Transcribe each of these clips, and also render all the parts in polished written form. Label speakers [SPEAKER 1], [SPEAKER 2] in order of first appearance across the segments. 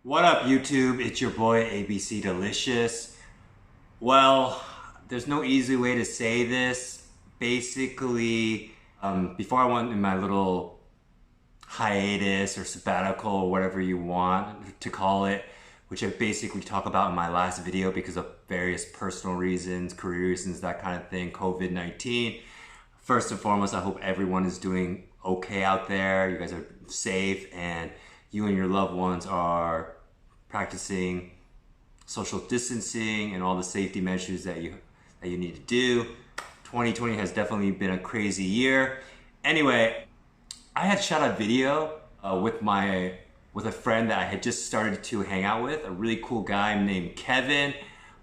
[SPEAKER 1] What up, YouTube? It's your boy ABC Delicious. Well, there's no easy way to say this. Basically, before I went in my little hiatus or sabbatical or whatever you want to call it, which I basically talk about in my last video because of various personal reasons, career reasons, that kind of thing, COVID-19. First and foremost, I hope everyone is doing okay out there. You guys are safe and you and your loved ones are practicing social distancing and all the safety measures that you need to do. 2020 has definitely been a crazy year. Anyway, I had shot a video with a friend that I had just started to hang out with, a really cool guy named Kevin.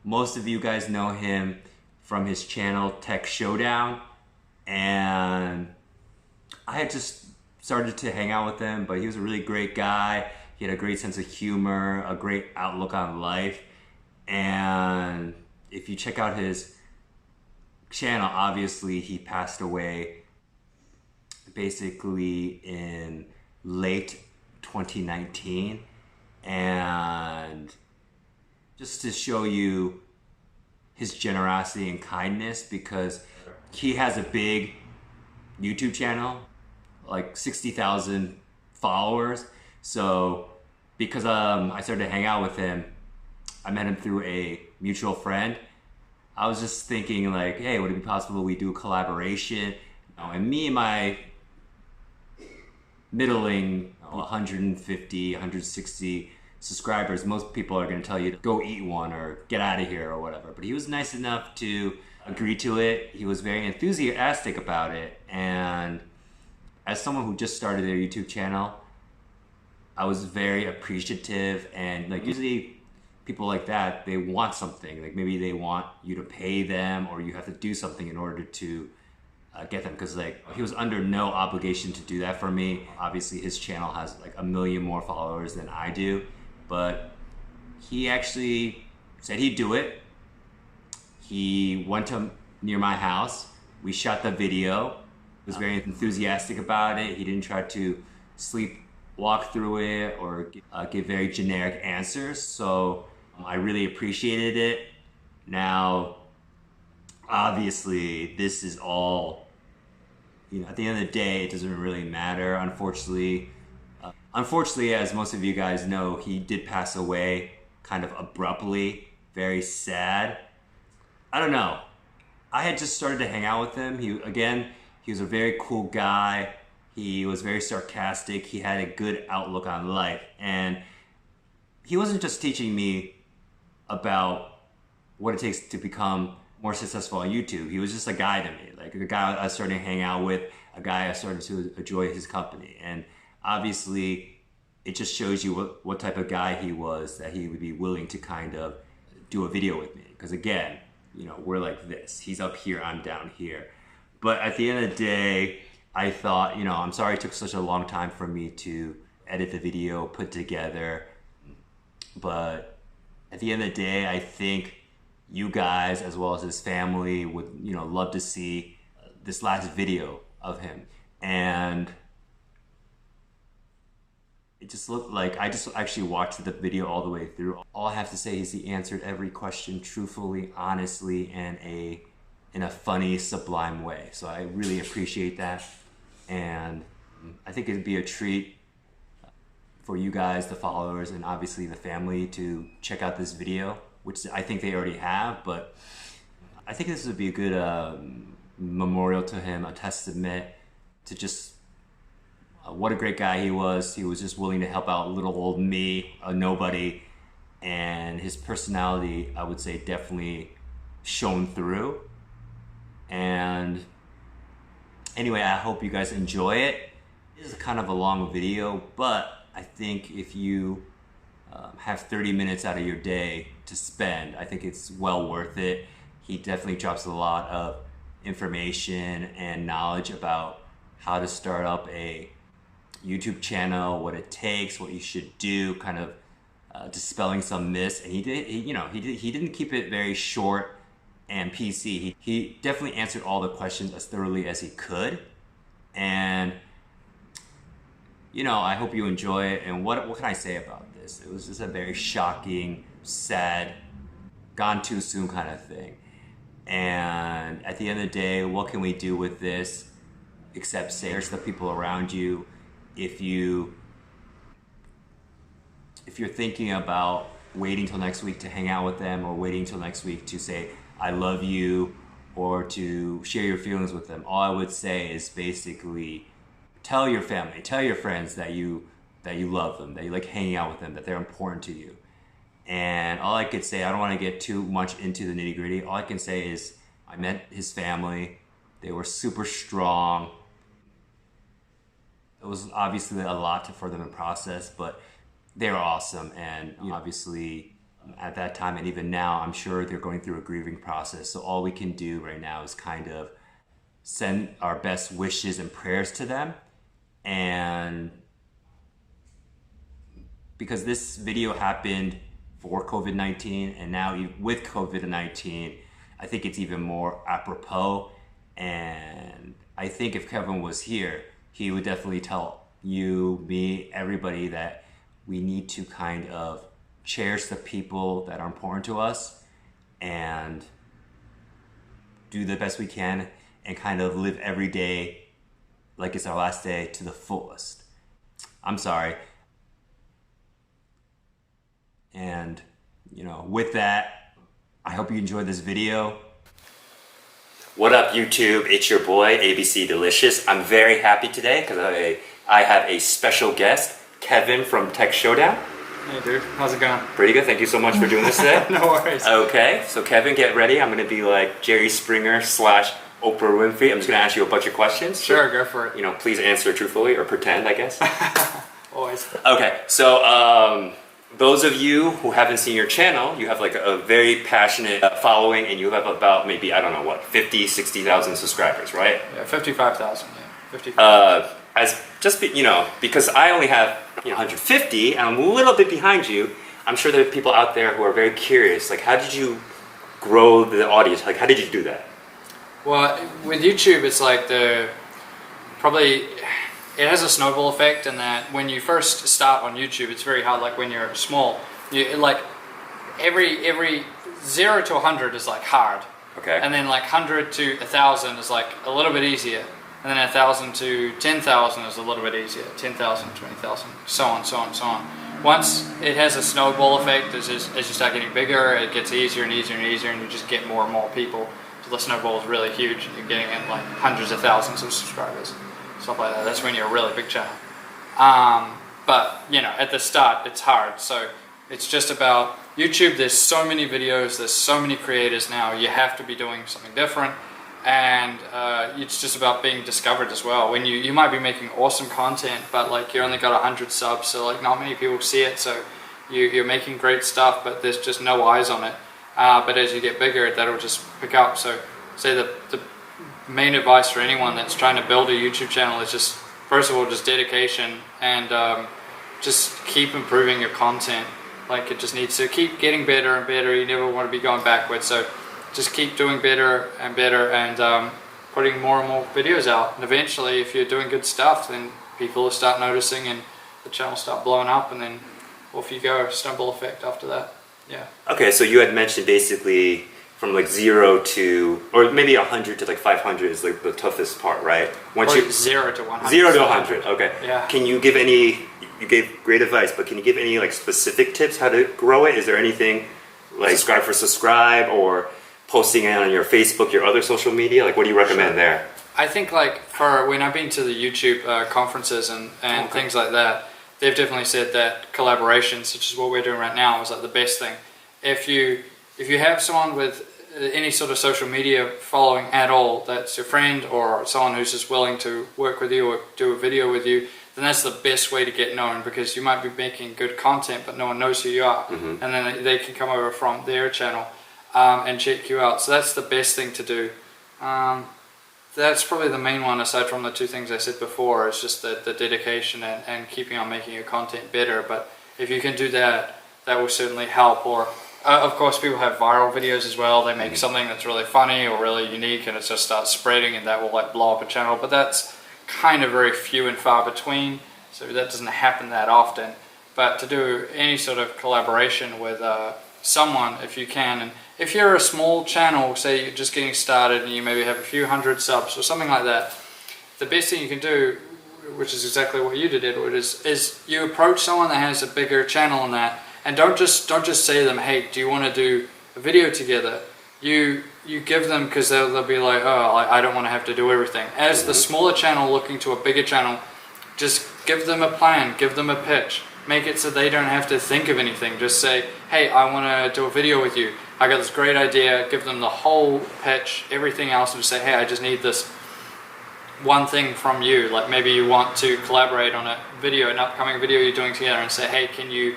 [SPEAKER 1] Most of you guys know him from his channel Tech Showdown, and I had just started to hang out with him, but he was a really great guy. He had a great sense of humor, a great outlook on life, and if you check out his channel, obviously he passed away basically in late 2019. And just to show you his generosity and kindness, because he has a big YouTube channel, like 60,000 followers. So because I started to hang out with him, I met him through a mutual friend. I was just thinking like, hey, would it be possible we do a collaboration? And me and my middling 150, 160 subscribers, most people are going to tell you to go eat one or get out of here or whatever. But he was nice enough to agree to it. He was very enthusiastic about it. And as someone who just started their YouTube channel, I was very appreciative. And like usually people like that, they want something. Like maybe they want you to pay them or you have to do something in order to get them, because like he was under no obligation to do that for me. Obviously his channel has like 1 million more followers than I do, but he actually said he'd do it. He went to near my house, we shot the video, was very enthusiastic about it. He didn't try to walk through it or give very generic answers, so I really appreciated it. Now obviously this is all, at the end of the day, it doesn't really matter. Unfortunately, as most of you guys know, he did pass away kind of abruptly. Very sad. I don't know. I had just started to hang out with him. He was a very cool guy. He was very sarcastic. He had a good outlook on life. And he wasn't just teaching me about what it takes to become more successful on YouTube. He was just a guy to me, like a guy I started to hang out with, a guy I started to enjoy his company. And obviously it just shows you what type of guy he was, that he would be willing to kind of do a video with me. Because again, we're like this. He's up here, I'm down here. But at the end of the day, I thought, I'm sorry it took such a long time for me to edit the video, put together. But at the end of the day, I think you guys, as well as his family, would love to see this last video of him. And it just looked like, I just actually watched the video all the way through. All I have to say is he answered every question truthfully, honestly, and in a funny, sublime way. So I really appreciate that. And I think it'd be a treat for you guys, the followers, and obviously the family to check out this video, which I think they already have, but I think this would be a good memorial to him, a testament to just what a great guy he was. He was just willing to help out little old me, a nobody, and his personality, I would say, definitely shone through. And anyway, I hope you guys enjoy it. This is kind of a long video, but I think if you have 30 minutes out of your day to spend, I think it's well worth it. He definitely drops a lot of information and knowledge about how to start up a YouTube channel, what it takes, what you should do, kind of dispelling some myths. And he didn't keep it very short and PC. He definitely answered all the questions as thoroughly as he could. And you know, I hope you enjoy it. And what can I say about this? It was just a very shocking, sad, gone too soon kind of thing. And at the end of the day, what can we do with this except say there's the people around you. If you're thinking about waiting till next week to hang out with them, or waiting till next week to say I love you, or to share your feelings with them, all I would say is basically tell your family, tell your friends that you love them, that you like hanging out with them, that they're important to you. And all I could say, I don't want to get too much into the nitty gritty. All I can say is I met his family. They were super strong. It was obviously a lot for them to process, but they were awesome. And obviously at that time, and even now, I'm sure they're going through a grieving process. So all we can do right now is kind of send our best wishes and prayers to them. And because this video happened for COVID-19, and now with COVID-19, I think it's even more apropos. And I think if Kevin was here, he would definitely tell you, me, everybody that we need to kind of cherish the people that are important to us and do the best we can and kind of live every day like it's our last day to the fullest. I'm sorry. And, you know, with that, I hope you enjoyed this video. What up, YouTube? It's your boy, ABC Delicious. I'm very happy today because I have a special guest, Kevin from Tech Showdown.
[SPEAKER 2] Hey dude, how's it going?
[SPEAKER 1] Pretty good. Thank you so much for doing this today.
[SPEAKER 2] No worries.
[SPEAKER 1] Okay, so Kevin, get ready. I'm going to be like Jerry Springer / Oprah Winfrey. I'm just going to ask you a bunch of questions.
[SPEAKER 2] Sure,
[SPEAKER 1] So,
[SPEAKER 2] go for it.
[SPEAKER 1] you know, please answer truthfully or pretend, I guess.
[SPEAKER 2] Always.
[SPEAKER 1] Okay, so those of you who haven't seen your channel, you have like a very passionate following, and you have about maybe, I don't know what, 50, 60,000 subscribers, right?
[SPEAKER 2] Yeah, 55,000, yeah. 55,000.
[SPEAKER 1] You know, because I only have 150, and I'm a little bit behind you, I'm sure there are people out there who are very curious, like how did you grow the audience? Like how did you do that?
[SPEAKER 2] Well, with YouTube, it's like it has a snowball effect in that when you first start on YouTube, it's very hard. Like when you're small, like every 0 to 100 is like hard.
[SPEAKER 1] Okay.
[SPEAKER 2] And then like 100 to 1,000 is like a little bit easier. And then 1,000 to 10,000 is a little bit easier. 10,000, 20,000, so on, so on, so on. Once it has a snowball effect, as you start getting bigger, it gets easier and easier and easier, and you just get more and more people. So the snowball is really huge, and you're getting at like hundreds of thousands of subscribers, stuff like that. That's when you're a really big channel. But you know, at the start, it's hard. So it's just about YouTube. There's so many videos. There's so many creators now. You have to be doing something different. And it's just about being discovered as well. When you might be making awesome content, but like you only got 100 subs, so like not many people see it. So you're making great stuff, but there's just no eyes on it. But as you get bigger, that'll just pick up. So say the main advice for anyone that's trying to build a YouTube channel is just, first of all, just dedication, and just keep improving your content. Like it just needs to keep getting better and better. You never want to be going backwards. So just keep doing better and better, and putting more and more videos out. And eventually, if you're doing good stuff, then people will start noticing, and the channel start blowing up, and then off you go, snowball effect after that. Yeah. Okay, so you had mentioned basically from like 0 to, or maybe 100 to like 500 is like the toughest part, right? Once you 0 to 100. 0 to 100. Okay. Yeah. Can you give any? You gave great advice, but can you give any like specific tips how to grow it? Is there anything like subscribe or posting it on your Facebook, your other social media? Like what do you recommend there? I think like for when I've been to the YouTube conferences and things like that, they've definitely said that collaboration, such as what we're doing right now, is like the best thing. If you have someone with any sort of social media following at all, that's your friend or someone who's just willing to work with you or do a video with you, then that's the best way to get known, because you might be making good content but no one knows who you are. And then they can come over from their channel and check you out. So that's the best thing to do. That's probably the main one, aside from the two things I said before. It's just the dedication and keeping on making your content better. But if you can do that, that will certainly help. Or of course, people have viral videos as well. They make something that's really funny or really unique, and it just starts spreading, and that will like blow up a channel. But that's kind of very few and far between. so that doesn't happen that often. But to do any sort of collaboration with someone, if you can, and if you're a small channel, say you're just getting started and you maybe have a few hundred subs or something like that, the best thing you can do, which is exactly what you did, Edward, is you approach someone that has a bigger channel than that, and don't just say to them, hey, do you want to do a video together? You give them, because they'll be like, oh, I don't want to have to do everything. As the smaller channel looking to a bigger channel, just give them a plan, give them a pitch. Make it so they don't have to think of anything. Just say, hey, I want to do a video with you. I got this great idea. Give them the whole pitch, everything else, and just say, hey, I just need this one thing from you. Like maybe you want to collaborate on a video, an upcoming video you're doing together, and say, hey, can you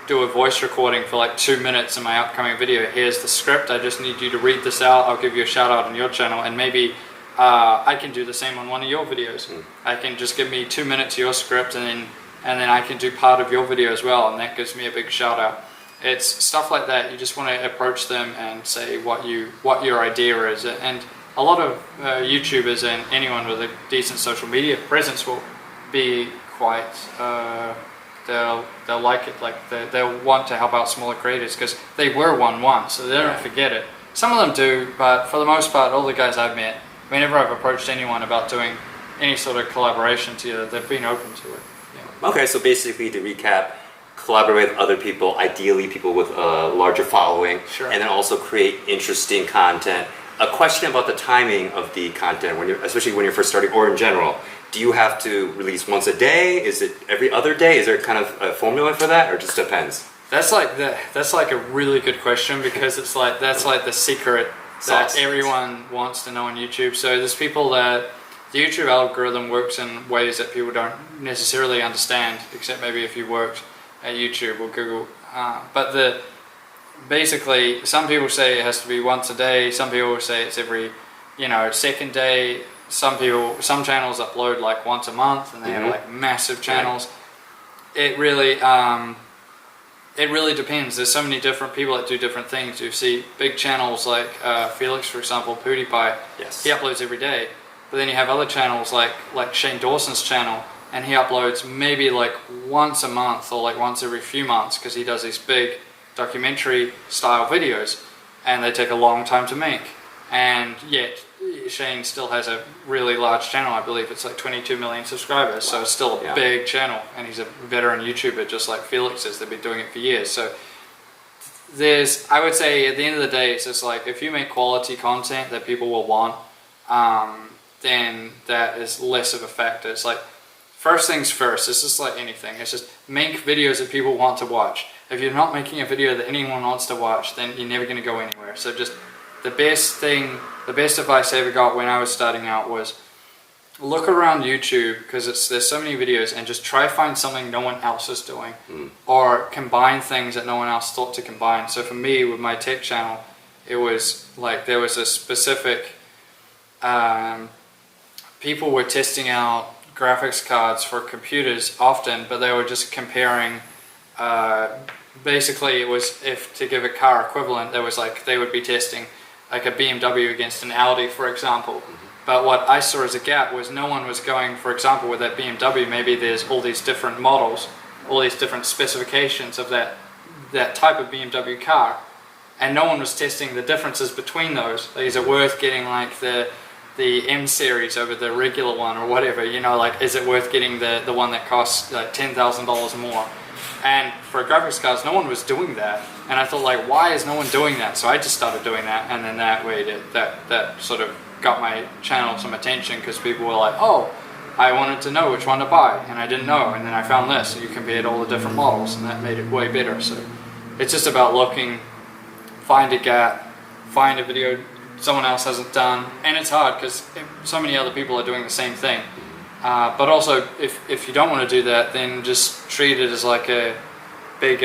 [SPEAKER 2] do a voice recording for like 2 minutes in my upcoming video? Here's the script. I just need you to read this out. I'll give you a shout out on your channel, and maybe I can do the same on one of your videos. I can just give me 2 minutes of your script, and then I can do part of your video as well, and that gives me a big shout out. It's stuff like that. You just want to approach them and say what your idea is. And a lot of YouTubers and anyone with a decent social media presence will be quite they'll like it. Like they'll want to help out smaller creators because they were one once, so they don't forget it. Some of them do, but for the most part, all the guys I've met, whenever I've approached anyone about doing any sort of collaboration together, they've been open to it.
[SPEAKER 1] Okay, so basically to recap, collaborate with other people, ideally people with a larger following, and then also create interesting content. A question about the timing of the content, especially when you're first starting, or in general. Do you have to release once a day? Is it every other day? Is there kind of a formula for that, or it just depends?
[SPEAKER 2] That's like a really good question, because that's like the secret that everyone wants to know on YouTube. So there's people that the YouTube algorithm works in ways that people don't necessarily understand, except maybe if you worked at YouTube or Google. But basically, some people say it has to be once a day. Some people say it's every, second day. Some channels upload like once a month, and they have like massive channels. It really depends. There's so many different people that do different things. You see big channels like Felix, for example, PewDiePie.
[SPEAKER 1] Yes.
[SPEAKER 2] He uploads every day. But then you have other channels like Shane Dawson's channel, and he uploads maybe like once a month or like once every few months, because he does these big documentary style videos, and they take a long time to make. And yet Shane still has a really large channel. I believe it's like 22 million subscribers, so it's still a big channel, and he's a veteran YouTuber just like Felix is. They've been doing it for years. So I would say at the end of the day, it's just like if you make quality content that people will want, then that is less of a factor. It's like, first things first, it's just like anything. It's just make videos that people want to watch. If you're not making a video that anyone wants to watch, then you're never going to go anywhere. So just the best advice I ever got when I was starting out was look around YouTube, because there's so many videos, and just try to find something no one else is doing, or combine things that no one else thought to combine. So for me, with my tech channel, it was like there was a specific people were testing out graphics cards for computers often, but they were just comparing, basically it was, if to give a car equivalent, there was like, they would be testing like a BMW against an Audi, for example. But what I saw as a gap was no one was going, for example, with that BMW, maybe there's all these different models, all these different specifications of that type of BMW car, and no one was testing the differences between those. Like, is it worth getting like the M series over the regular one, or whatever, like, is it worth getting the one that costs like $10,000 more? And for graphics cards, no one was doing that, and I thought, like, why is no one doing that? So I just started doing that, and then that way that sort of got my channel some attention, because people were like, oh, I wanted to know which one to buy, and I didn't know, and then I found this, and you compared all the different models, and that made it way better. So it's just about looking, find a gap, find a video someone else hasn't done, and it's hard because so many other people are doing the same thing. But also, if you don't want to do that, then just treat it as like a big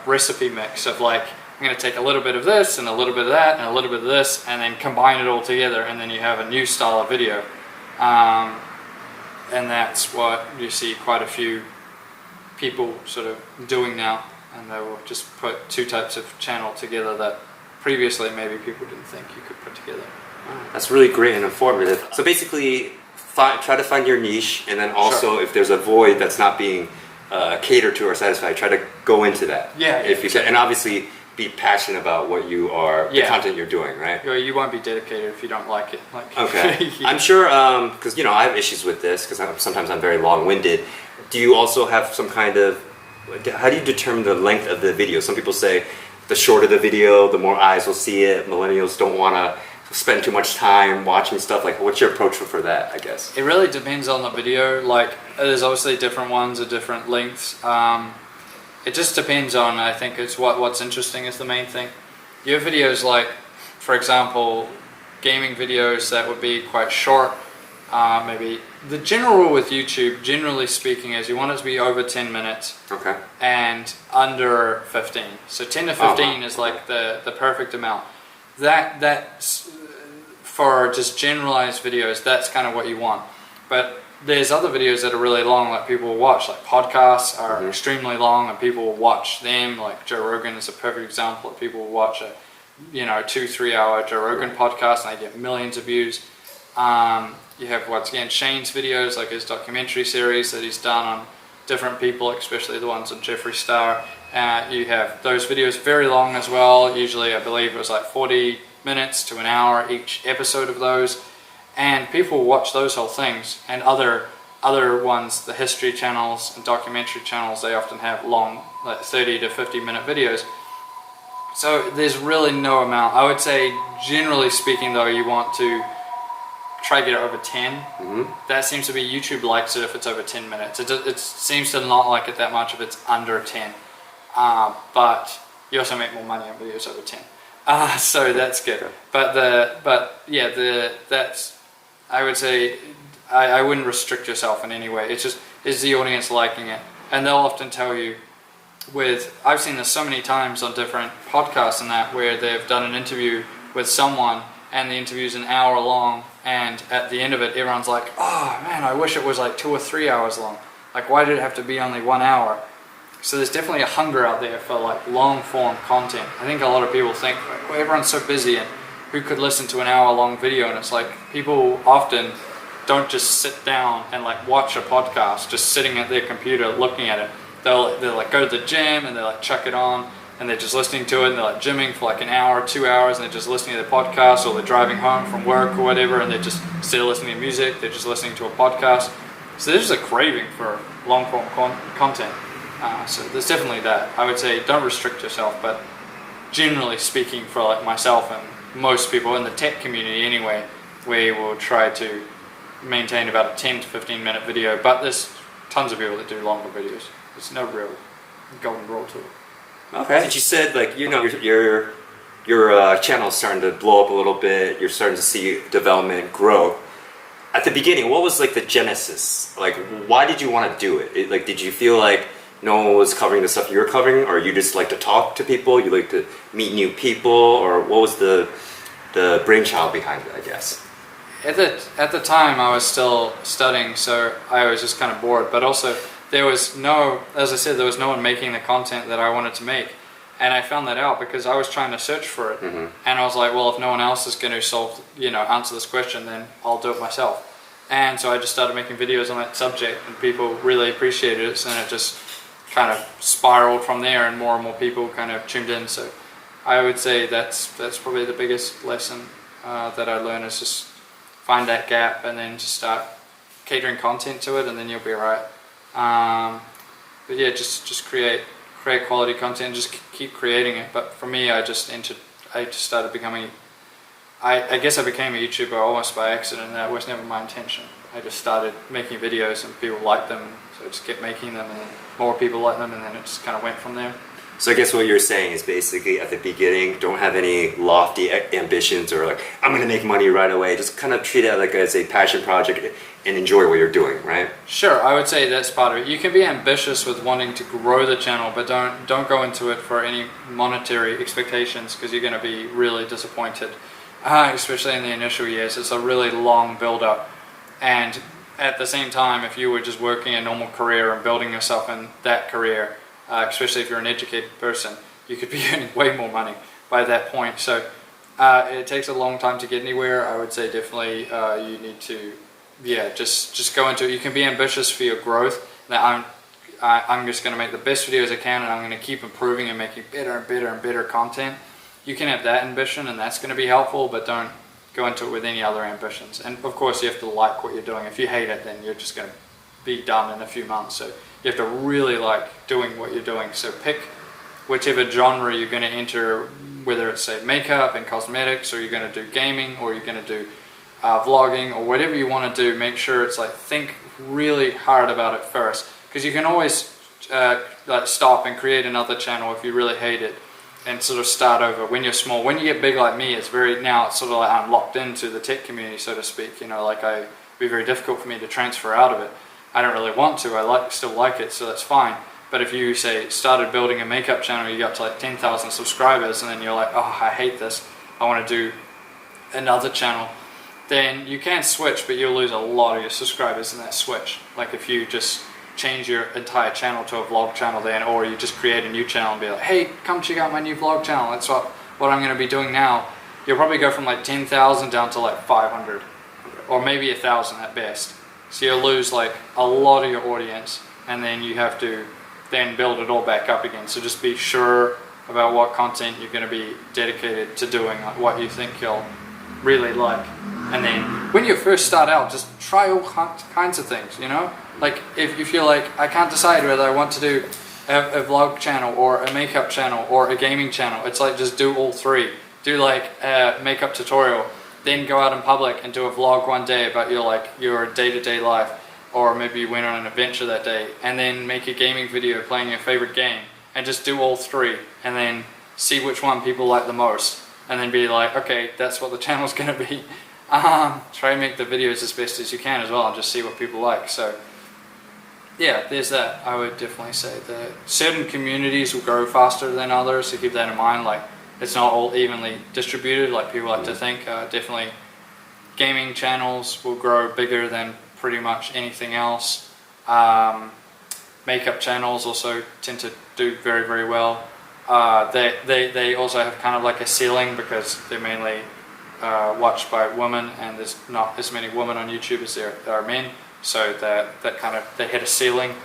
[SPEAKER 2] recipe mix of like, I'm going to take a little bit of this and a little bit of that and a little bit of this, and then combine it all together, and then you have a new style of video. And that's what you see quite a few people sort of doing now, and they will just put two types of channel together that previously maybe people didn't think you could put together.
[SPEAKER 1] That's really great and informative. So basically, try to find your niche, and then also if there's a void that's not being catered to or satisfied, try to go into that.
[SPEAKER 2] Yeah.
[SPEAKER 1] If you can, and obviously be passionate about what you are, the content you're doing, right?
[SPEAKER 2] You won't be dedicated if you don't like it.
[SPEAKER 1] Okay. I'm sure, because I have issues with this because sometimes I'm very long-winded. Do you also have some kind of, how do you determine the length of the video? Some people say the shorter the video, the more eyes will see it. Millennials don't want to spend too much time watching stuff. Like, what's your approach for that, I guess?
[SPEAKER 2] It really depends on the video. Like, there's obviously different ones at different lengths. It just depends on, I think it's what's interesting is the main thing. You have videos like, for example, gaming videos that would be quite short. Maybe the general rule with YouTube, generally speaking, is you want it to be over 10 minutes.
[SPEAKER 1] Okay.
[SPEAKER 2] And under 15. So 10 to 15 is like the perfect amount. That's for just generalized videos, that's kind of what you want. But there's other videos that are really long, like people will watch. Like podcasts are extremely long, and people will watch them. Like Joe Rogan is a perfect example. People will watch a 2-3 hour Joe Rogan podcast, and they get millions of views. You have, once again, Shane's videos, like his documentary series that he's done on different people, especially the ones on Jeffree Star. You have those videos very long as well. Usually, I believe it was like 40 minutes to an hour each episode of those. And people watch those whole things. And other ones, the history channels and documentary channels, they often have long, like 30 to 50 minute videos. So there's really no amount. I would say, generally speaking though, you want to try to get it over 10. That seems to be, YouTube likes it if it's over 10 minutes. It seems to not like it that much if it's under 10. But you also make more money on videos over 10. So that's good. That's, I would say, I wouldn't restrict yourself in any way. It's just, is the audience liking it? And they'll often tell you I've seen this so many times on different podcasts and that, where they've done an interview with someone and the interview's an hour long, and at the end of it, everyone's like, oh man, I wish it was like 2 or 3 hours long. Like, why did it have to be only 1 hour? So there's definitely a hunger out there for like long form content. I think a lot of people think, well, everyone's so busy, and who could listen to an hour long video? And it's like, people often don't just sit down and like watch a podcast just sitting at their computer looking at it. They'll like go to the gym and they like chuck it on and they're just listening to it, and they're like gymming for like an hour, 2 hours, and they're just listening to the podcast, or they're driving home from work or whatever, and they're just still listening to music, they're just listening to a podcast. So there's just a craving for long form content. So there's definitely that. I would say don't restrict yourself, but generally speaking, for like myself and most people in the tech community anyway, we will try to maintain about a 10 to 15 minute video, but there's tons of people that do longer videos. There's no real golden rule to it.
[SPEAKER 1] Okay. And you said, like, your channel is starting to blow up a little bit. You're starting to see development, growth. At the beginning, what was like the genesis? Like, why did you want to do it? Like, did you feel like no one was covering the stuff you were covering, or you just like to talk to people, you like to meet new people, or what was the brainchild behind it, I guess?
[SPEAKER 2] At the time, I was still studying, so I was just kind of bored. But also, there was no one making the content that I wanted to make, and I found that out because I was trying to search for it, and I was like, well, if no one else is going to answer this question, then I'll do it myself. And so I just started making videos on that subject, and people really appreciated it, and it just kind of spiraled from there, and more people kind of tuned in. So I would say that's probably the biggest lesson that I learned, is just find that gap and then just start catering content to it, and then you'll be right. But yeah, just create quality content and just keep creating it. But for me, I just started becoming, I guess I became a YouTuber almost by accident, and that was never my intention. I just started making videos and people liked them, so I just kept making them, and then more people liked them, and then it just kind of went from there.
[SPEAKER 1] So I guess what you're saying is basically, at the beginning, don't have any lofty ambitions or like, I'm going to make money right away. Just kind of treat it like as a passion project and enjoy what you're doing, right?
[SPEAKER 2] Sure, I would say that's part of it. You can be ambitious with wanting to grow the channel, but don't go into it for any monetary expectations, because you're going to be really disappointed, especially in the initial years. It's a really long build-up, and at the same time, if you were just working a normal career and building yourself in that career, especially if you're an educated person, you could be earning way more money by that point. So it takes a long time to get anywhere. I would say definitely you need to yeah, just go into it. You can be ambitious for your growth. That I'm just going to make the best videos I can, and I'm going to keep improving and making better and better and better content. You can have that ambition, and that's going to be helpful, but don't go into it with any other ambitions. And of course, you have to like what you're doing. If you hate it, then you're just going to be done in a few months. So you have to really like doing what you're doing. So pick whichever genre you're going to enter, whether it's say makeup and cosmetics, or you're going to do gaming, or you're going to do vlogging, or whatever you want to do. Make sure it's like, think really hard about it first, because you can always like stop and create another channel if you really hate it and sort of start over when you're small. When you get big like me, it's sort of like I'm locked into the tech community, so to speak. You know, like it'd be very difficult for me to transfer out of it. I don't really want to. I still like it, so that's fine. But if you say started building a makeup channel, you got to like 10,000 subscribers, and then you're like, oh, I hate this, I want to do another channel, then you can switch, but you'll lose a lot of your subscribers in that switch. Like if you just change your entire channel to a vlog channel then, or you just create a new channel and be like, hey, come check out my new vlog channel, that's what I'm going to be doing now. You'll probably go from like 10,000 down to like 500, or maybe 1,000 at best. So you'll lose like a lot of your audience, and then you have to then build it all back up again. So just be sure about what content you're going to be dedicated to doing, like what you think you'll really like. And then when you first start out, just try all kinds of things, you know? Like if you're like, I can't decide whether I want to do a vlog channel or a makeup channel or a gaming channel, it's like just do all three. Do like a makeup tutorial, then go out in public and do a vlog one day about your day-to-day life, or maybe you went on an adventure that day, and then make a gaming video playing your favorite game, and just do all three, and then see which one people like the most, and then be like, okay, that's what the channel's gonna be. Try and make the videos as best as you can as well, and just see what people like. So yeah, there's that. I would definitely say that certain communities will grow faster than others, so keep that in mind. Like, it's not all evenly distributed like people like to think. Definitely gaming channels will grow bigger than pretty much anything else. Makeup channels also tend to do very, very well. They also have kind of like a ceiling, because they're mainly watched by women, and there's not as many women on YouTube as there are men. So they hit a ceiling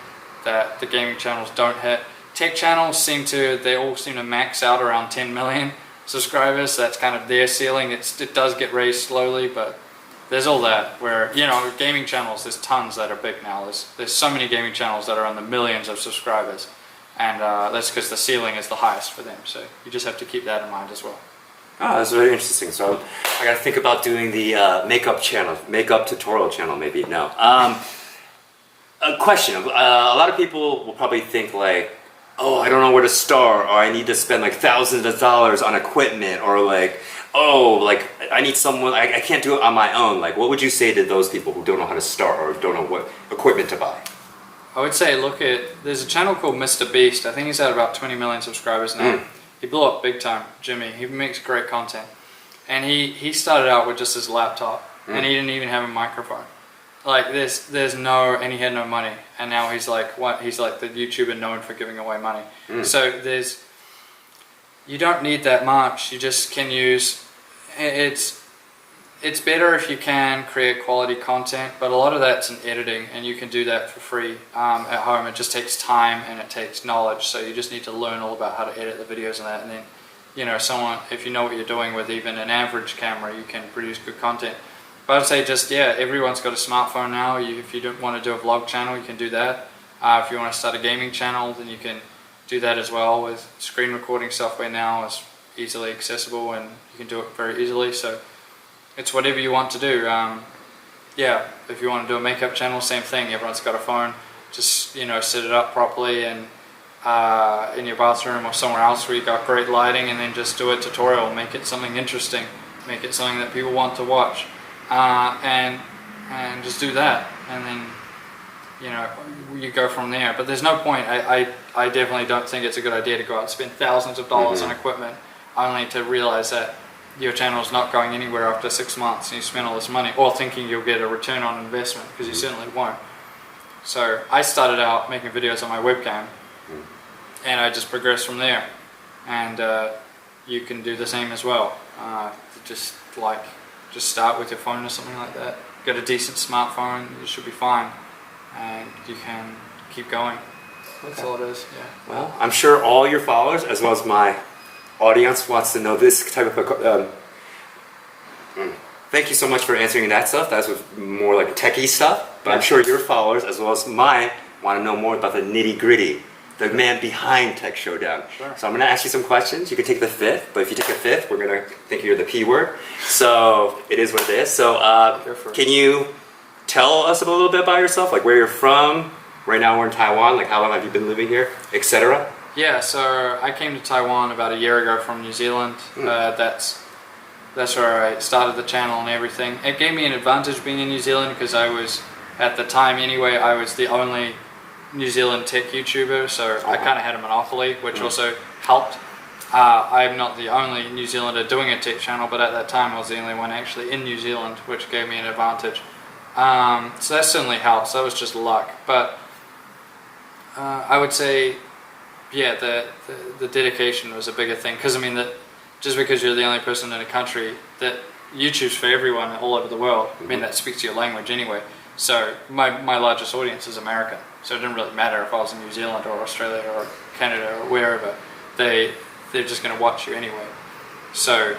[SPEAKER 2] that the gaming channels don't hit. Tech channels they all seem to max out around 10 million subscribers. That's kind of their ceiling. It does get raised slowly, but there's all that where, you know, gaming channels, there's tons that are big now. There's so many gaming channels that are on the millions of subscribers, and that's because the ceiling is the highest for them. So you just have to keep that in mind as well.
[SPEAKER 1] Oh, that's very interesting. So I got to think about doing the makeup tutorial channel, maybe. No. A question. A lot of people will probably think like, oh, I don't know where to start, or I need to spend like thousands of dollars on equipment, or like, oh, like I need someone, I can't do it on my own. Like, what would you say to those people who don't know how to start or don't know what equipment to buy?
[SPEAKER 2] I would say there's a channel called Mr. Beast. I think he's at about 20 million subscribers now. He blew up big time, Jimmy. He makes great content. And he started out with just his laptop, and he didn't even have a microphone. Like and he had no money. And now he's like the YouTuber known for giving away money. So you don't need that much. You just can use, it's better if you can create quality content, but a lot of that's in editing, and you can do that for free at home. It just takes time and it takes knowledge, so you just need to learn all about how to edit the videos and that, and then, you know, if you know what you're doing with even an average camera, you can produce good content. But I'd say just, yeah, everyone's got a smartphone now. If you don't want to do a vlog channel, you can do that. If you want to start a gaming channel, then you can do that as well. With screen recording software now is easily accessible, and you can do it very easily. So it's whatever you want to do. Yeah, if you want to do a makeup channel, same thing. Everyone's got a phone. Just, you know, set it up properly and in your bathroom or somewhere else where you got great lighting, and then just do a tutorial. Make it something interesting. Make it something that people want to watch, and just do that. And then, you know, you go from there. But there's no point. I definitely don't think it's a good idea to go out and spend thousands of dollars on equipment only to realize that your channel is not going anywhere after 6 months and you spend all this money, or thinking you'll get a return on investment, because you certainly won't. So I started out making videos on my webcam, and I just progressed from there. And you can do the same as well. Just start with your phone or something like that. get a decent smartphone, you should be fine, and you can keep going. That's all it is. Yeah.
[SPEAKER 1] Well, I'm sure all your followers, as well as my audience, wants to know this type of. Thank you so much for answering that stuff. That's more like techie stuff. But I'm sure your followers, as well as mine, want to know more about the nitty gritty, the man behind Tech Showdown.
[SPEAKER 2] Sure.
[SPEAKER 1] So I'm going to ask you some questions. You can take the fifth, but if you take the fifth, we're going to think you're the P word. So it is what it is. So can you tell us a little bit about yourself, like where you're from? Right now we're in Taiwan. Like how long have you been living here, etc.?
[SPEAKER 2] Yeah, so I came to Taiwan about a year ago from New Zealand. That's where I started the channel and everything. It gave me an advantage being in New Zealand because I was, at the time anyway, I was the only New Zealand tech YouTuber, so I kind of had a monopoly, which also helped. I'm not the only New Zealander doing a tech channel, but at that time I was the only one actually in New Zealand, which gave me an advantage. So that certainly helps. That was just luck. But I would say, yeah, the dedication was a bigger thing, because I mean that just because you're the only person in a country, that YouTube's for everyone all over the world. I mean that speaks your language anyway. So my largest audience is American, so it didn't really matter if I was in New Zealand or Australia or Canada or wherever. They're just going to watch you anyway. So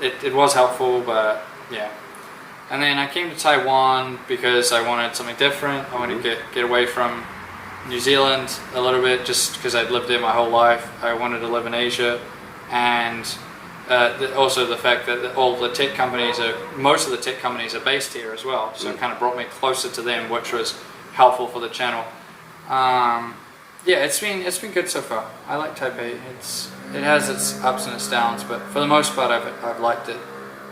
[SPEAKER 2] it was helpful, but yeah. And then I came to Taiwan because I wanted something different. I wanted to get away from New Zealand a little bit, just because I'd lived there my whole life. I wanted to live in Asia, and also the fact that all the tech companies most of the tech companies are based here as well, so it kind of brought me closer to them, which was helpful for the channel. Yeah, it's been good so far. I like Taipei. It has its ups and its downs, but for the most part, I've liked it.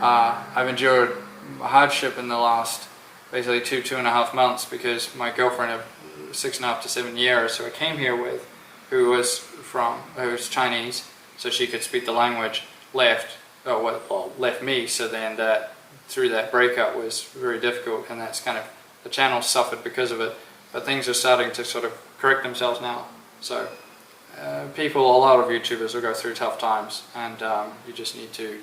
[SPEAKER 2] I've endured hardship in the last basically 2.5 months because my girlfriend of 6.5 to 7 years, who I came here with, who was Chinese, so she could speak the language, left me. So then through that breakup was very difficult, and that's kind of, the channel suffered because of it. But things are starting to sort of correct themselves now. So a lot of YouTubers will go through tough times, and you just need to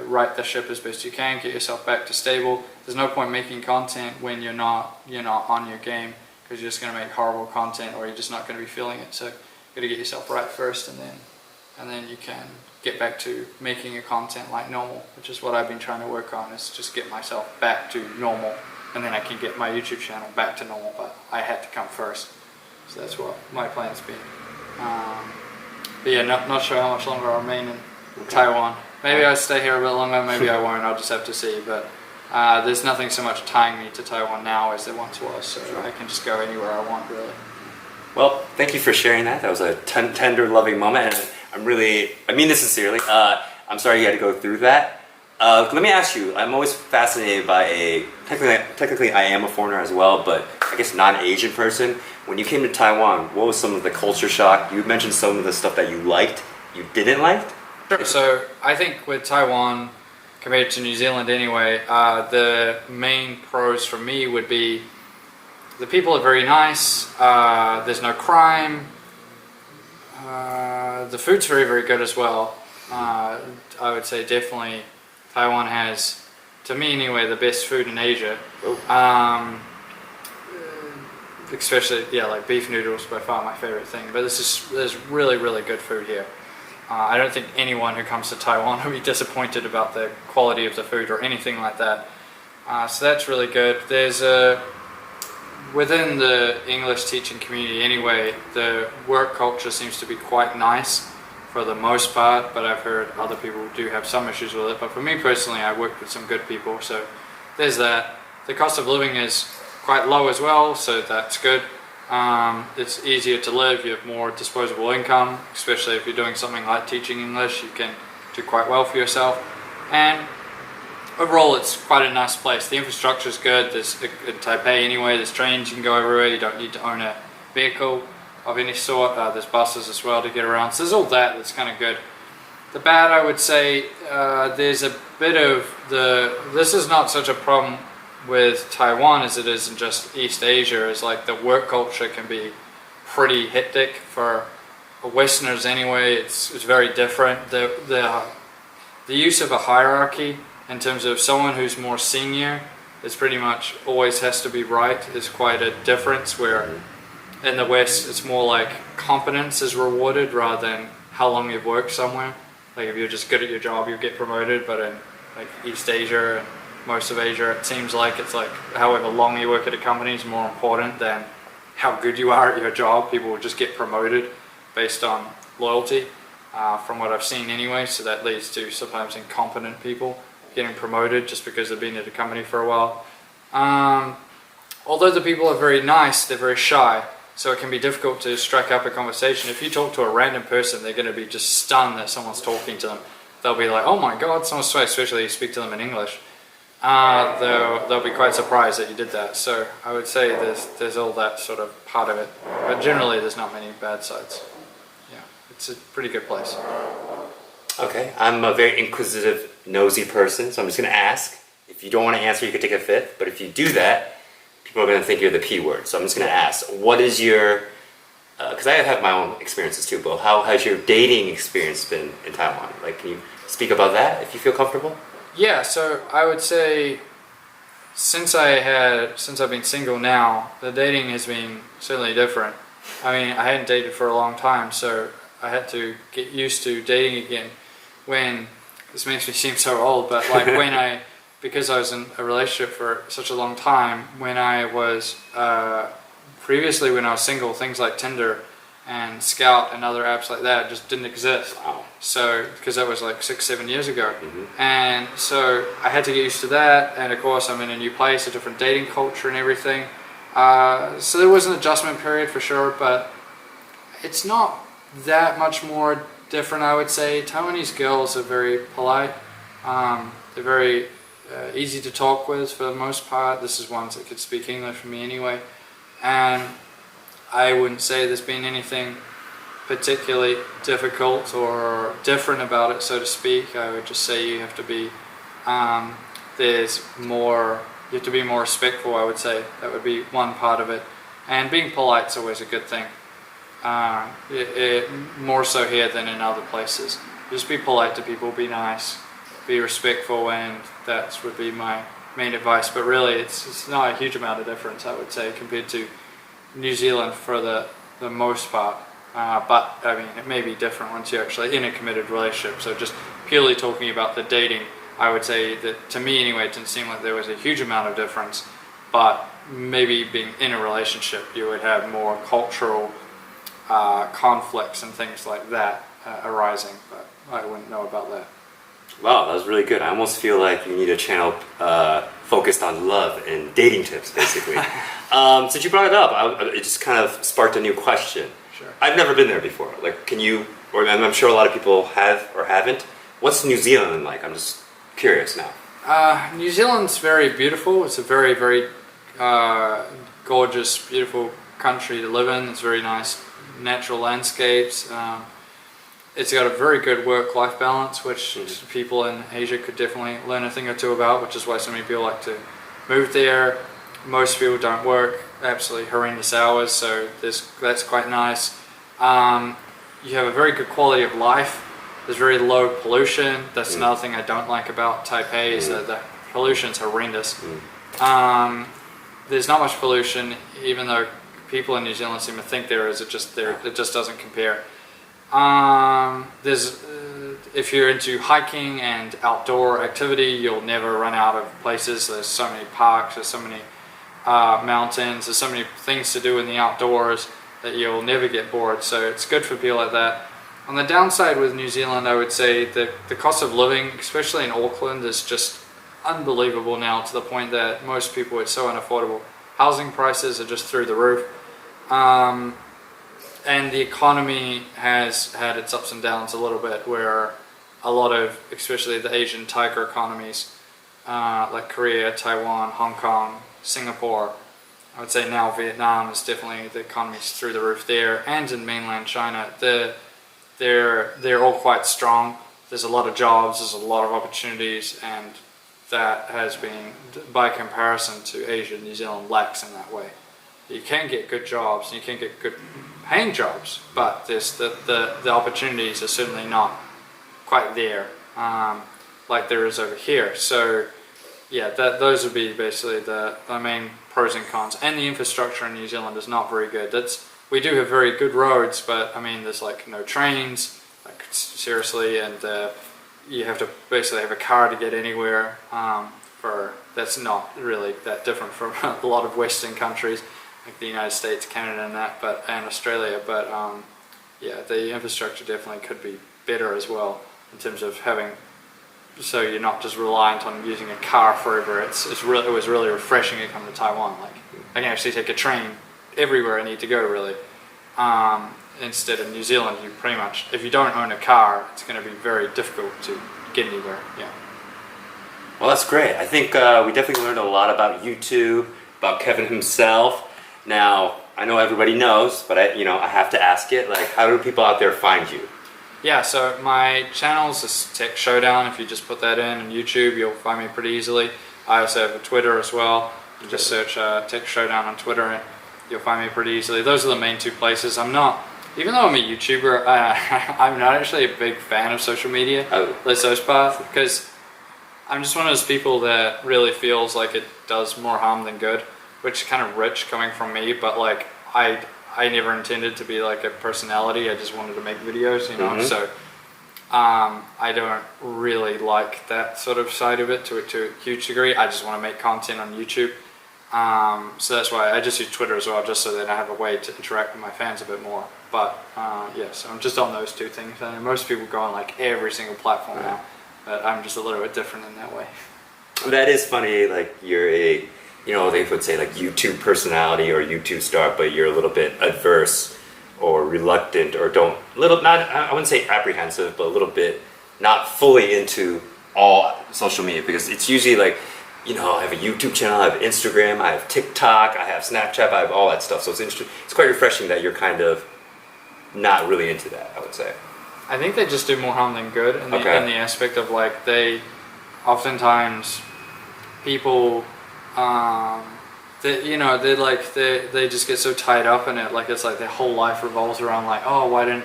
[SPEAKER 2] right the ship as best you can, get yourself back to stable. There's no point making content when you're not on your game, because you're just going to make horrible content, or you're just not going to be feeling it. So you got to get yourself right first, and then you can get back to making your content like normal, which is what I've been trying to work on, is just get myself back to normal, and then I can get my YouTube channel back to normal, but I had to come first. So that's what my plan's been. But yeah, not sure how much longer I'll remain in Taiwan. Maybe I'll stay here a bit longer, maybe I won't, I'll just have to see. But there's nothing so much tying me to Taiwan now as there once was, so I can just go anywhere I want, really.
[SPEAKER 1] Well, thank you for sharing that. That was a tender, loving moment, and I mean this sincerely. I'm sorry you had to go through that. Let me ask you, I'm always fascinated by technically I am a foreigner as well, but I guess not an Asian person. When you came to Taiwan, what was some of the culture shock? You mentioned some of the stuff that you liked, you didn't like?
[SPEAKER 2] Sure. So I think with Taiwan, compared to New Zealand anyway, the main pros for me would be the people are very nice, there's no crime, the food's very, very good as well. I would say definitely Taiwan has, to me anyway, the best food in Asia. Especially, yeah, like beef noodles, by far my favorite thing. But there's really, really good food here. I don't think anyone who comes to Taiwan will be disappointed about the quality of the food or anything like that. So that's really good. There's within the English teaching community anyway, the work culture seems to be quite nice for the most part, but I've heard other people do have some issues with it. But for me personally, I worked with some good people, so there's that. The cost of living is quite low as well, so that's good. It's easier to live, you have more disposable income, especially if you're doing something like teaching English, you can do quite well for yourself. And overall, it's quite a nice place. The infrastructure is good. There's in Taipei anyway, there's trains, you can go everywhere, you don't need to own a vehicle of any sort. There's buses as well to get around, so there's all that's kind of good. The bad, I would say, there's a bit of this is not such a problem with Taiwan as it is in just East Asia, is like the work culture can be pretty hectic for Westerners anyway. It's very different. The use of a hierarchy in terms of someone who's more senior is pretty much always has to be right is quite a difference, where in the West it's more like competence is rewarded rather than how long you've worked somewhere. Like if you're just good at your job, you get promoted, but in like East Asia and most of Asia, it seems like it's like however long you work at a company is more important than how good you are at your job. People will just get promoted based on loyalty, from what I've seen anyway. So that leads to sometimes incompetent people getting promoted just because they've been at a company for a while. Although the people are very nice, they're very shy, so it can be difficult to strike up a conversation. If you talk to a random person, they're going to be just stunned that someone's talking to them. They'll be like, oh my god, someone's so, especially if you speak to them in English. They'll be quite surprised that you did that. So I would say there's all that sort of part of it, but generally there's not many bad sides. Yeah, it's a pretty good place.
[SPEAKER 1] Okay, I'm a very inquisitive, nosy person, so I'm just going to ask. If you don't want to answer, you could take a fifth, but if you do that, people are going to think you're the P word. So I'm just going to ask, what is your, because I have my own experiences too, but how has your dating experience been in Taiwan? Like, can you speak about that if you feel comfortable?
[SPEAKER 2] Yeah, so I would say since I've been single now, the dating has been certainly different. I mean, I hadn't dated for a long time, so I had to get used to dating again. When, this makes me seem so old, but like because I was in a relationship for such a long time, when I was, previously when I was single, things like Tinder and Scout and other apps like that just didn't exist.
[SPEAKER 1] Wow.
[SPEAKER 2] So, because that was like 6-7 years ago. And so I had to get used to that, and of course I'm in a new place, a different dating culture and everything. So there was an adjustment period for sure, but it's not that much more different, I would say. Taiwanese girls are very polite. They're very easy to talk with for the most part. This is ones that could speak English for me anyway. And I wouldn't say there's been anything particularly difficult or different about it, so to speak. I would just say you have to be, you have to be more respectful, I would say. That would be one part of it. And being polite is always a good thing. More so here than in other places. Just be polite to people, be nice, be respectful, and that would be my main advice. But really, it's not a huge amount of difference, I would say, compared to New Zealand for the most part. But I mean, it may be different once you're actually in a committed relationship. So just purely talking about the dating, I would say that to me anyway, it didn't seem like there was a huge amount of difference. But maybe being in a relationship, you would have more cultural conflicts and things like that arising. But I wouldn't know about that.
[SPEAKER 1] Wow, that was really good. I almost feel like you need a channel focused on love and dating tips, basically. Since you brought it up, it just kind of sparked a new question.
[SPEAKER 2] Sure.
[SPEAKER 1] I've never been there before. Like, can you, or I'm sure a lot of people have or haven't. What's New Zealand like? I'm just curious now.
[SPEAKER 2] New Zealand's very beautiful. It's a very, very gorgeous, beautiful country to live in. It's very nice natural landscapes. It's got a very good work-life balance, which people in Asia could definitely learn a thing or two about, which is why so many people like to move there. Most people don't work absolutely horrendous hours, so that's quite nice. You have a very good quality of life. There's very low pollution. That's another thing I don't like about Taipei, is that the pollution's horrendous. There's not much pollution, even though people in New Zealand seem to think there is. It just doesn't compare. If you're into hiking and outdoor activity, you'll never run out of places. There's so many parks, there's so many mountains, there's so many things to do in the outdoors that you'll never get bored. So it's good for people like that. On the downside with New Zealand, I would say that the cost of living, especially in Auckland, is just unbelievable now, to the point that most people, it's so unaffordable. Housing prices are just through the roof. And the economy has had its ups and downs a little bit, where a lot of, especially the Asian tiger economies, like Korea, Taiwan, Hong Kong, Singapore, I would say now Vietnam is definitely, the economy's through the roof there, and in mainland China. They're all quite strong. There's a lot of jobs, there's a lot of opportunities, and that has been, by comparison to Asia, New Zealand lacks in that way. You can get good jobs, and you can get good paying jobs, but there's the opportunities are certainly not quite there like there is over here. So yeah, those would be basically the main pros and cons. And the infrastructure in New Zealand is not very good. We do have very good roads, but I mean, there's like no trains, like seriously, and you have to basically have a car to get anywhere. That's not really that different from a lot of Western countries, like the United States, Canada, and Australia. But yeah, the infrastructure definitely could be better as well in terms of having. So you're not just reliant on using a car forever. It was really refreshing to come to Taiwan. Like I can actually take a train everywhere I need to go, really. Instead of New Zealand, you pretty much, if you don't own a car, it's going to be very difficult to get anywhere. Yeah.
[SPEAKER 1] Well, that's great. I think we definitely learned a lot about YouTube, about Kevin himself. Now, I know everybody knows, but I have to ask it. Like, how do people out there find you?
[SPEAKER 2] Yeah, so my channel's is Tech Showdown. If you just put that in YouTube, you'll find me pretty easily. I also have a Twitter as well. You just search Tech Showdown on Twitter and you'll find me pretty easily. Those are the main two places. Even though I'm a YouTuber, I'm not actually a big fan of social media. Let's those parts, because I'm just one of those people that really feels like it does more harm than good, which is kind of rich coming from me, but like I never intended to be like a personality. I just wanted to make videos, you know. Mm-hmm. So I don't really like that sort of side of it to a huge degree. I just want to make content on YouTube. So that's why I just use Twitter as well, just so that I have a way to interact with my fans a bit more. But yeah, so I'm just on those two things. I know most people go on like every single platform now, but I'm just a little bit different in that way.
[SPEAKER 1] That is funny. Like you're a, they would say like YouTube personality or YouTube star, but you're a little bit adverse or reluctant or I wouldn't say apprehensive, but a little bit not fully into all social media, because it's usually like, I have a YouTube channel, I have Instagram, I have TikTok, I have Snapchat, I have all that stuff. So it's quite refreshing that you're kind of not really into that, I would say.
[SPEAKER 2] I think they just do more harm than good in the aspect of like oftentimes people they just get so tied up in it, like it's like their whole life revolves around like, oh, why didn't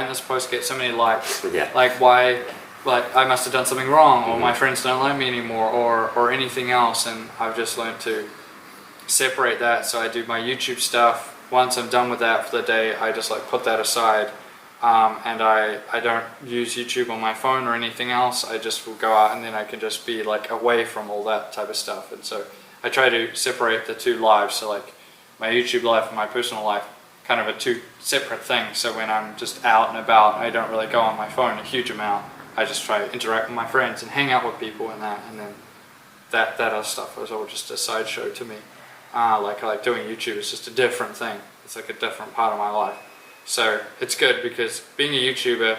[SPEAKER 2] this post get so many likes?
[SPEAKER 1] Yeah.
[SPEAKER 2] Like why, like I must have done something wrong, or my friends don't like me anymore, or anything else. And I've just learned to separate that. So I do my YouTube stuff. Once I'm done with that for the day, I just like put that aside, and I don't use YouTube on my phone or anything else. I just will go out and then I can just be like away from all that type of stuff. And so I try to separate the two lives. So like my YouTube life and my personal life, kind of a two separate things. So when I'm just out and about, I don't really go on my phone a huge amount. I just try to interact with my friends and hang out with people and that, and then that other stuff was all just a sideshow to me. Like doing YouTube is just a different thing. It's like a different part of my life. So it's good because being a YouTuber,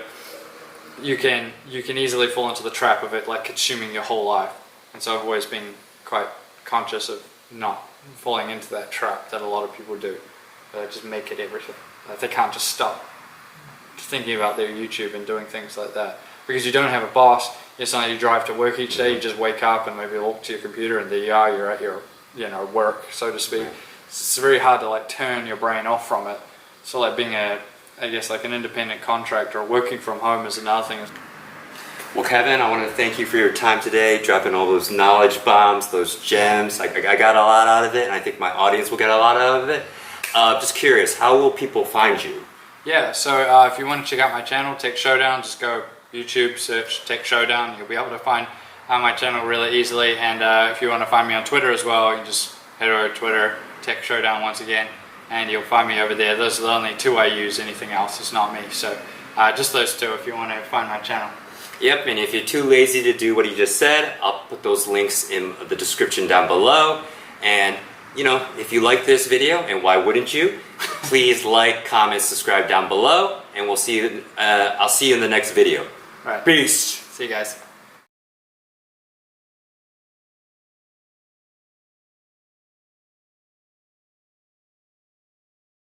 [SPEAKER 2] you can easily fall into the trap of it, like consuming your whole life. And so I've always been quite conscious of not falling into that trap that a lot of people do. They just make it everything. Like they can't just stop thinking about their YouTube and doing things like that. Because you don't have a boss, it's not like you drive to work each day, you just wake up and maybe walk to your computer and there you are, you're at your work, so to speak. It's very hard to like turn your brain off from it. So like being an independent contractor or working from home is another thing.
[SPEAKER 1] Well, Kevin, I want to thank you for your time today, dropping all those knowledge bombs, those gems. I got a lot out of it, and I think my audience will get a lot out of it. Just curious, how will people find you?
[SPEAKER 2] Yeah, so if you want to check out my channel, Tech Showdown, just go YouTube, search Tech Showdown. You'll be able to find my channel really easily. And if you want to find me on Twitter as well, you can just head over to Twitter, Tech Showdown once again, and you'll find me over there. Those are the only two I use. Anything else is not me. So just those two if you want to find my channel.
[SPEAKER 1] Yep, and if you're too lazy to do what he just said, I'll put those links in the description down below. And if you like this video, and why wouldn't you, please like, comment, subscribe down below, and we'll see you. I'll see you in the next video.
[SPEAKER 2] All right.
[SPEAKER 1] Peace.
[SPEAKER 2] See you guys.